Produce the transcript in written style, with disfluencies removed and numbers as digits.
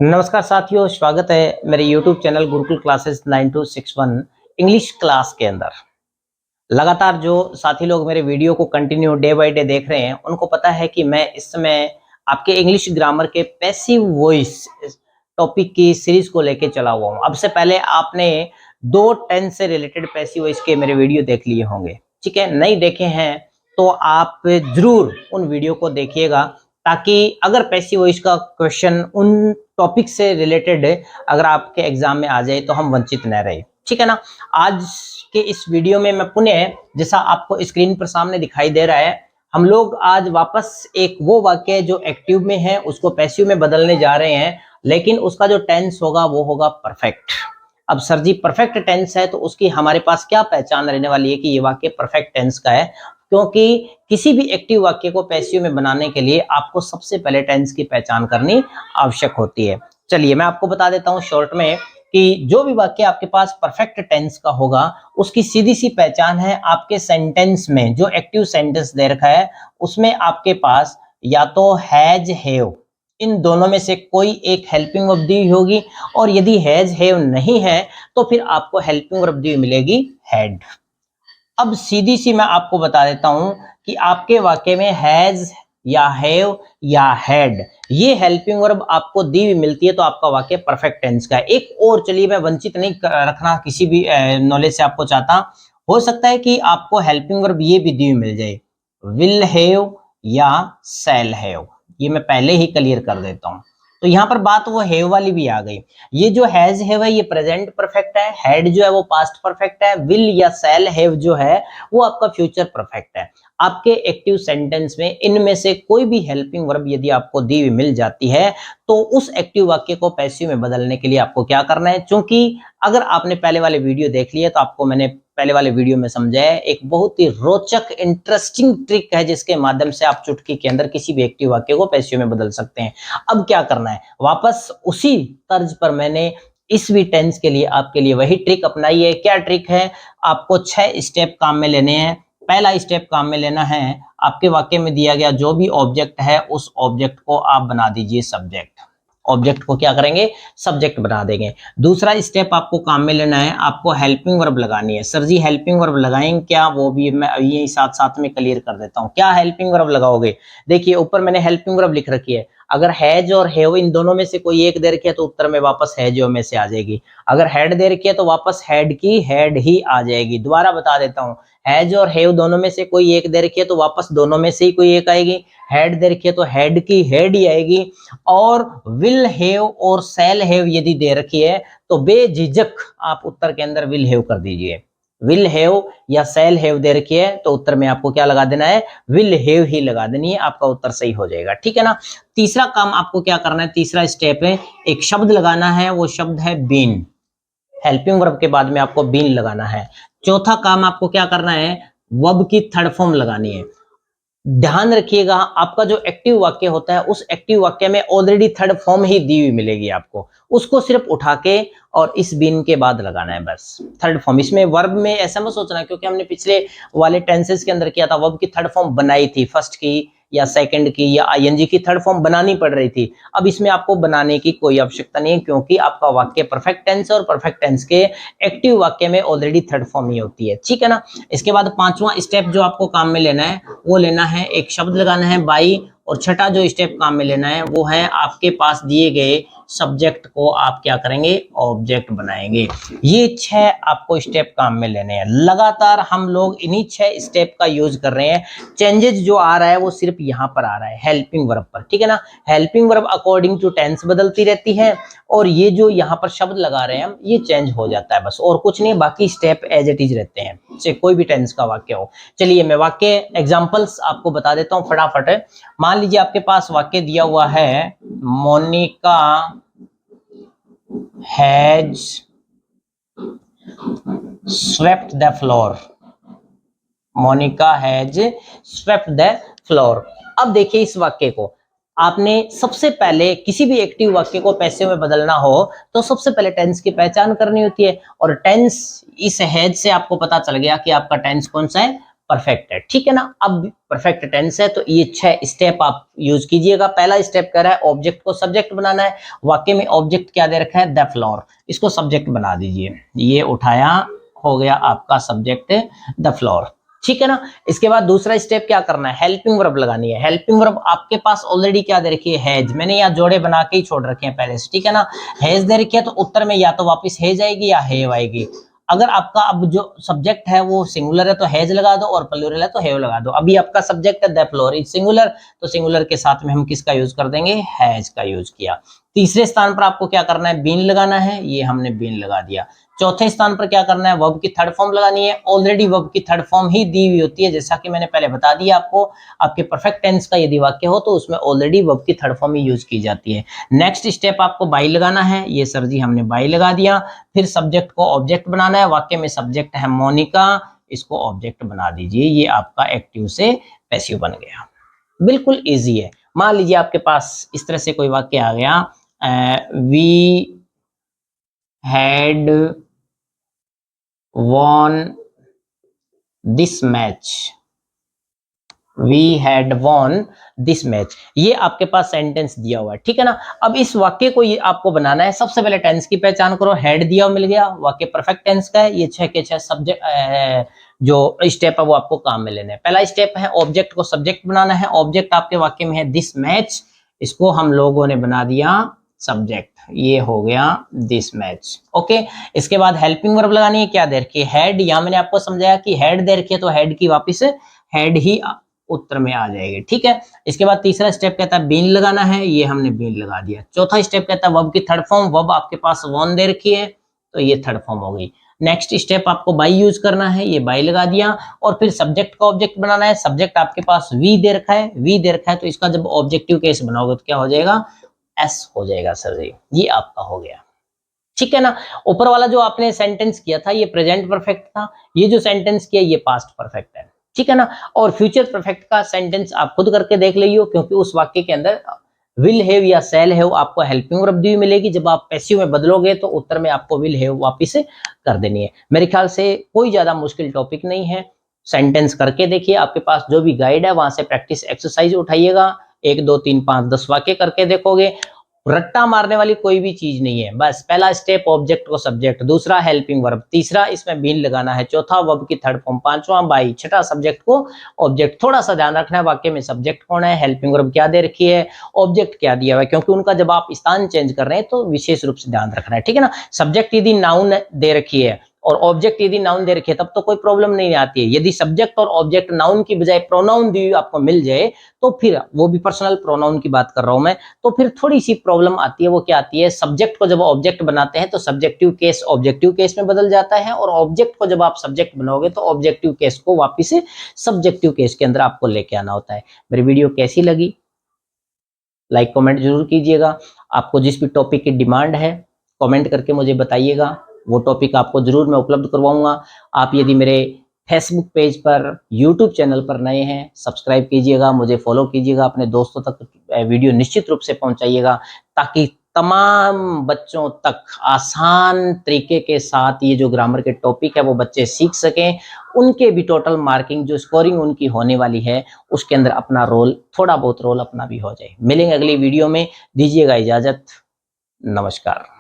नमस्कार साथियों, स्वागत है मेरे YouTube channel Gurukul classes 9261 English class के अंदर। लगातार जो साथी लोग मेरे वीडियो को कंटिन्यू डे बाय डे देख रहे हैं, उनको पता है कि मैं इस समय आपके इंग्लिश ग्रामर के पैसिव वॉइस टॉपिक की सीरीज को लेके चला हुआ हूँ। अब से पहले आपने 2 टेंस से रिलेटेड पैसिव वॉइस के मेरे वीडियो देख लिए होंगे, ठीक है। नहीं देखे हैं तो आप जरूर उन वीडियो को देखिएगा, ताकि अगर पैसिव वॉइस का क्वेश्चन उन टॉपिक से रिलेटेड अगर आपके एग्जाम में आ जाए तो हम वंचित न रहे, ठीक है ना। आज के इस वीडियो में मैं पुनः, जैसा आपको स्क्रीन पर सामने दिखाई दे रहा है, हम लोग आज वापस एक वो वाक्य जो एक्टिव में है उसको पैसिव में बदलने जा रहे हैं, लेकिन उसका जो टेंस होगा वो होगा परफेक्ट। अब सर जी परफेक्ट टेंस है तो उसकी हमारे पास क्या पहचान रहने वाली है कि ये वाक्य परफेक्ट टेंस का है, क्योंकि किसी भी एक्टिव वाक्य को पैसिव में बनाने के लिए आपको सबसे पहले टेंस की पहचान करनी आवश्यक होती है। चलिए मैं आपको बता देता हूं शॉर्ट में कि जो भी वाक्य आपके पास परफेक्ट टेंस का होगा उसकी सीधी सी पहचान है आपके सेंटेंस में जो एक्टिव सेंटेंस दे रखा है उसमें आपके पास या तो हैज हैव, इन दोनों में से कोई एक हेल्पिंग वर्ब दी होगी, और यदि हैज हैव नहीं है तो फिर आपको हेल्पिंग वर्ब दी मिलेगी हैड। अब सीधी सी मैं आपको बता देता हूं कि आपके वाक्य में हैज या हैव या हैड ये हेल्पिंग वर्ब आपको दी हुई मिलती है तो आपका वाक्य परफेक्ट टेंस का है। एक और चलिए, मैं वंचित नहीं रखना किसी भी नॉलेज से आपको चाहता, हो सकता है कि आपको हेल्पिंग वर्ब ये भी दी हुई मिल जाए, विल हैव या शैल हैव, ये मैं पहले ही क्लियर कर देता हूं। तो यहाँ पर बात वो हैव वाली भी आ गई। ये जो हैज हैव है ये प्रेजेंट परफेक्ट है, हैड जो है वो पास्ट परफेक्ट है, विल या शैल हैव जो है वो आपका फ्यूचर परफेक्ट है। आपके एक्टिव सेंटेंस में इनमें से कोई भी हेल्पिंग वर्ब यदि आपको दी हुई मिल जाती है तो उस एक्टिव वाक्य को पैसिव में बदलने के लिए आपको क्या करना है, क्योंकि अगर आपने पहले वाले वीडियो देख लिए तो आपको मैंने पहले वाले वीडियो में समझाया है, एक बहुत ही रोचक इंटरेस्टिंग ट्रिक है जिसके माध्यम से आप चुटकी के अंदर किसी भी एक्टिव वाक्य को पैसिव में बदल सकते हैं। अब क्या करना है, वापस उसी तर्ज पर मैंने इस भी टेंस के लिए आपके लिए वही ट्रिक अपनाई है। क्या ट्रिक है, आपको 6 स्टेप काम में लेने हैं। पहला स्टेप काम में लेना है, आपके वाक्य में दिया गया जो भी ऑब्जेक्ट है उस ऑब्जेक्ट को आप बना दीजिए सब्जेक्ट। ऑब्जेक्ट को क्या करेंगे, सब्जेक्ट बना देंगे। दूसरा स्टेप आपको काम में लेना है, आपको हेल्पिंग वर्ब लगानी है। सर जी हेल्पिंग वर्ब लगाएंगे क्या, वो भी मैं यही साथ साथ में क्लियर कर देता हूं। क्या हेल्पिंग वर्ब लगाओगे, देखिए ऊपर मैंने हेल्पिंग वर्ब लिख रखी है। अगर हैज और हैव इन दोनों में से कोई एक दे रखी है तो उत्तर में वापस हैज में से आ जाएगी। अगर हैड दे रखी है तो वापस हैड की हैड ही आ जाएगी। दोबारा बता देता हूं, हैज और हैव दोनों में से कोई एक दे रखी है तो वापस दोनों में से ही कोई एक आएगी। हैड दे रखी है तो हैड की हैड ही आएगी। और विल हैव और शैल हैव यदि दे रखी है तो बेझिझक आप उत्तर के अंदर विल हैव कर दीजिए। विल हैव या शैल हैव दे रखी है तो उत्तर में आपको क्या लगा देना है, विल हैव ही लगा देनी है, आपका उत्तर सही हो जाएगा, ठीक है ना। तीसरा काम आपको क्या करना है, तीसरा स्टेप है एक शब्द लगाना है, वो शब्द है बीन। हेल्पिंग वर्ब के बाद में आपको बीन लगाना है। चौथा काम आपको क्या करना है, वर्ब की थर्ड फॉर्म लगानी है। ध्यान रखिएगा आपका जो एक्टिव वाक्य होता है उस एक्टिव वाक्य में ऑलरेडी थर्ड फॉर्म ही दी हुई मिलेगी आपको, उसको सिर्फ उठा के और इस बीन के बाद लगाना है बस थर्ड फॉर्म। इसमें वर्ब में ऐसा मत सोचना, क्योंकि हमने पिछले वाले टेंसेस के अंदर किया था, वर्ब की थर्ड फॉर्म बनाई थी, फर्स्ट की या सेकंड की या आईएनजी की थर्ड फॉर्म बनानी पड़ रही थी। अब इसमें आपको बनाने की कोई आवश्यकता नहीं है, क्योंकि आपका वाक्य परफेक्ट टेंस और परफेक्ट टेंस के एक्टिव वाक्य में ऑलरेडी थर्ड फॉर्म ही होती है, ठीक है ना। इसके बाद पांचवा स्टेप जो आपको काम में लेना है वो लेना है एक शब्द लगाना है बाई, और छठा जो स्टेप काम में लेना है वो है आपके पास दिए गए सब्जेक्ट को आप क्या करेंगे, ऑब्जेक्ट बनाएंगे। ये 6 आपको स्टेप काम में लेने हैं। लगातार हम लोग इन्हीं 6 स्टेप का यूज कर रहे हैं। चेंजेस जो आ रहा है वो सिर्फ यहाँ पर आ रहा है हेल्पिंग वर्ब पर, ठीक है ना। Helping verb according to tense बदलती रहती है, और ये जो यहाँ पर शब्द लगा रहे हैं हम ये चेंज हो जाता है बस, और कुछ नहीं, बाकी स्टेप एज इट इज रहते हैं, चाहे कोई भी टेंस का वाक्य हो। चलिए मैं वाक्य एग्जांपल्स आपको बता देता हूँ फटाफट। मान लीजिए आपके पास वाक्य दिया हुआ है, Monica has swept the floor. Monica has swept the floor. अब देखिए इस वाक्य को आपने सबसे पहले किसी भी एक्टिव वाक्य को पैसिव में बदलना हो तो सबसे पहले टेंस की पहचान करनी होती है, और टेंस इस हैज से आपको पता चल गया कि आपका टेंस कौन सा है, परफेक्ट है, ठीक है ना। अब परफेक्ट टेंस है तो ये 6 स्टेप आप यूज कीजिएगा। पहला स्टेप कह रहा है ऑब्जेक्ट को सब्जेक्ट बनाना है। वाक्य में ऑब्जेक्ट क्या दे रखा है, द फ्लोर, इसको सब्जेक्ट बना दीजिए। ये उठाया, हो गया आपका सब्जेक्ट द फ्लोर, ठीक है ना। इसके बाद दूसरा स्टेप क्या करना है, हेल्पिंग वर्ब लगानी है। हेल्पिंग वर्ब आपके पास ऑलरेडी क्या दे रखी है, हैज। मैंने यहाँ जोड़े बना के ही छोड़ रखे हैं पहले से, ठीक है ना। हैज दे रखी है तो उत्तर में या तो वापस हैज आएगी या हैव आएगी। अगर आपका अब जो सब्जेक्ट है वो सिंगुलर है तो हैज लगा दो, और प्लूरल है तो हैव लगा दो। अभी आपका सब्जेक्ट है द फ्लोर इज सिंगुलर, तो सिंगुलर के साथ में हम किसका यूज कर देंगे, हैज का यूज किया। तीसरे स्थान पर आपको क्या करना है, बीन लगाना है, ये हमने बीन लगा दिया। चौथे स्थान पर क्या करना है, वर्ब की थर्ड फॉर्म लगानी है। ऑलरेडी वर्ब की थर्ड फॉर्म ही दी हुई होती है, जैसा कि मैंने पहले बता दिया आपको। आपके परफेक्ट टेंस का यदि वाक्य हो तो उसमें ऑलरेडी वर्ब की थर्ड फॉर्म ही यूज की जाती है। नेक्स्ट स्टेप आपको बाई लगाना है, ये सर जी हमने बाई लगा दिया। फिर सब्जेक्ट को ऑब्जेक्ट बनाना है। वाक्य में सब्जेक्ट है मोनिका, इसको ऑब्जेक्ट बना दीजिए। ये आपका एक्टिव से पैसिव बन गया, बिल्कुल इजी है। मान लीजिए आपके पास इस तरह से कोई वाक्य आ गया, we had won this match, we had won this match, ये आपके पास सेंटेंस दिया हुआ है, ठीक है ना। अब इस वाक्य को ये आपको बनाना है। सबसे पहले टेंस की पहचान करो, हैड दिया मिल गया, वाक्य परफेक्ट टेंस का है। ये 6 के 6 सब्जेक्ट जो स्टेप है वो आपको काम में लेने हैं। पहला स्टेप है ऑब्जेक्ट को सब्जेक्ट बनाना है। ऑब्जेक्ट आपके वाक्य में है दिस मैच, इसको हम लोगों ने बना दिया सब्जेक्ट, ये हो गया दिस मैच, ओके। इसके बाद हेल्पिंग वर्ब लगानी है, क्या दे रखी है, हैड। या मैंने आपको समझाया कि हैड दे रखी है तो हैड की वापस हैड ही उत्तर में आ जाएगी, ठीक है। इसके बाद तीसरा स्टेप कहता है बीन लगाना है, ये हमने बीन लगा दिया। चौथा स्टेप कहता है वर्ब की थर्ड फॉर्म, वर्ब आपके पास वन दे रखी है तो ये थर्ड फॉर्म हो गई। नेक्स्ट स्टेप आपको बाई यूज करना है, ये बाई लगा दिया। और फिर सब्जेक्ट का ऑब्जेक्ट बनाना है। सब्जेक्ट आपके पास वी दे रखा है, वी दे रखा है तो इसका जब ऑब्जेक्टिव केस बनाओगे तो क्या हो जाएगा, एस हो जाएगा सर जी, ये आपका हो गया, ठीक है ना। ऊपर वाला जो आपने सेंटेंस किया था ये प्रेजेंट परफेक्ट था, ये जो सेंटेंस किया ये पास्ट परफेक्ट है, ठीक है ना। और फ्यूचर परफेक्ट का सेंटेंस आप खुद करके देख लीजिए, क्योंकि उस वाक्य के अंदर विल हैव या शैल हैव आपको हेल्पिंग वर्ब दी मिलेगी। जब आप पैसिव में बदलोगे तो उत्तर में आपको विल हैव वापिस कर देनी है। मेरे ख्याल से कोई ज्यादा मुश्किल टॉपिक नहीं है। सेंटेंस करके देखिए, आपके पास जो भी गाइड है वहां से प्रैक्टिस एक्सरसाइज उठाइएगा। 1 2 3 5 10 वाक्य करके देखोगे, रट्टा मारने वाली कोई भी चीज नहीं है। बस पहला स्टेप ऑब्जेक्ट को सब्जेक्ट, दूसरा हेल्पिंग वर्ब, तीसरा इसमें बीन लगाना है, चौथा वर्ब की थर्ड फॉर्म, पांचवा बाई, छठा सब्जेक्ट को ऑब्जेक्ट। थोड़ा सा ध्यान रखना है वाक्य में सब्जेक्ट कौन है, हेल्पिंग वर्ब क्या दे रखी है, ऑब्जेक्ट क्या दिया हुआ है, क्योंकि उनका जब आप स्थान चेंज कर रहे हैं तो विशेष रूप से ध्यान रखना है, ठीक है ना। सब्जेक्ट यदि नाउन दे रखी है और ऑब्जेक्ट यदि नाउन दे रखे तब तो कोई प्रॉब्लम नहीं आती है। यदि सब्जेक्ट और ऑब्जेक्ट नाउन की बजाय प्रोनाउन दी आपको मिल जाए तो फिर, वो भी पर्सनल प्रोनाउन की बात कर रहा हूं मैं, तो फिर थोड़ी सी प्रॉब्लम आती है। वो क्या आती है, सब्जेक्ट को जब ऑब्जेक्ट बनाते हैं तो सब्जेक्टिव केस ऑब्जेक्टिव केस में बदल जाता है, और ऑब्जेक्ट को जब आप सब्जेक्ट बनाओगे तो ऑब्जेक्टिव केस को वापिस सब्जेक्टिव केस के अंदर आपको लेके आना होता है। मेरी वीडियो कैसी लगी, लाइक कमेंट जरूर कीजिएगा। आपको जिस भी टॉपिक की डिमांड है कमेंट करके मुझे बताइएगा, वो टॉपिक आपको जरूर मैं उपलब्ध करवाऊंगा। आप यदि मेरे फेसबुक पेज पर, यूट्यूब चैनल पर नए हैं, सब्सक्राइब कीजिएगा, मुझे फॉलो कीजिएगा, अपने दोस्तों तक वीडियो निश्चित रूप से पहुंचाइएगा, ताकि तमाम बच्चों तक आसान तरीके के साथ ये जो ग्रामर के टॉपिक है वो बच्चे सीख सकें। उनके भी टोटल मार्किंग जो स्कोरिंग उनकी होने वाली है उसके अंदर अपना रोल, थोड़ा बहुत रोल अपना भी हो जाए। मिलेंगे अगली वीडियो में, दीजिएगा इजाजत, नमस्कार।